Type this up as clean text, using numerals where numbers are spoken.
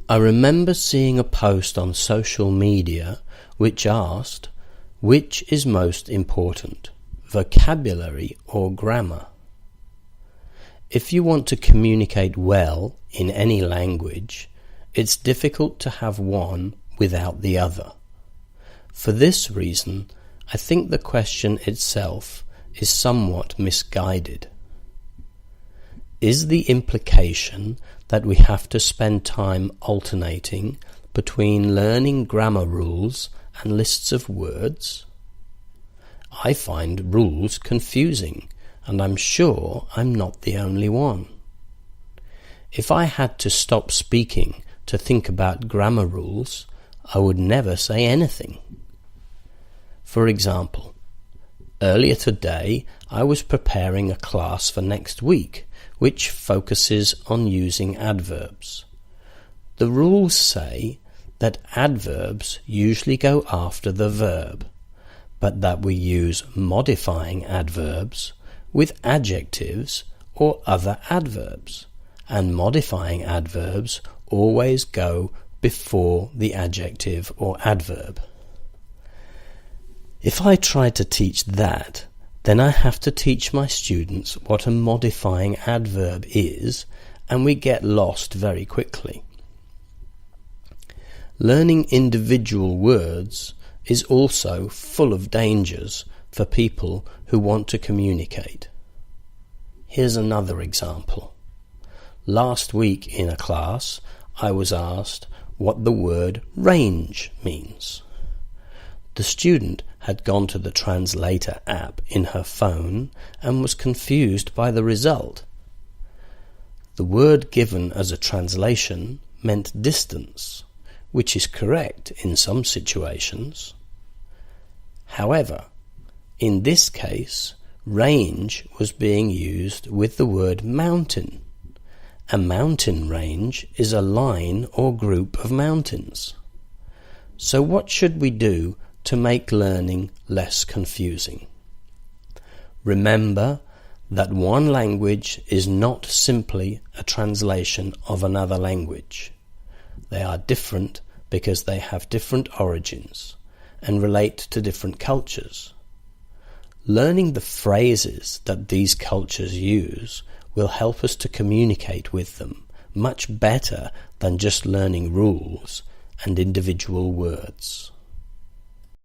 I remember seeing a post on social media which asked, which is most important, vocabulary or grammar? If you want to communicate well in any language, it's difficult to have one without the other. For this reason, I think the question itself is somewhat misguided. Is the implication that we have to spend time alternating between learning grammar rules and lists of words? I find rules confusing, and I'm sure I'm not the only one. If I had to stop speaking to think about grammar rules, I would never say anything. For example, earlier today I was preparing a class for next week which focuses on using adverbs. The rules say that adverbs usually go after the verb, but that we use modifying adverbs with adjectives or other adverbs, and modifying adverbs always go before the adjective or adverb. If I try to teach that, then I have to teach my students what a modifying adverb is, and we get lost very quickly. Learning individual words is also full of dangers for people who want to communicate. Here's another example. Last week in a class, I was asked what the word range means. The student had gone to the translator app in her phone and was confused by the result. The word given as a translation meant distance, which is correct in some situations. However, in this case, range was being used with the word mountain. A mountain range is a line or group of mountains. So what should we do to make learning less confusing? Remember that one language is not simply a translation of another language. They are different because they have different origins and relate to different cultures. Learning the phrases that these cultures use will help us to communicate with them much better than just learning rules and individual words.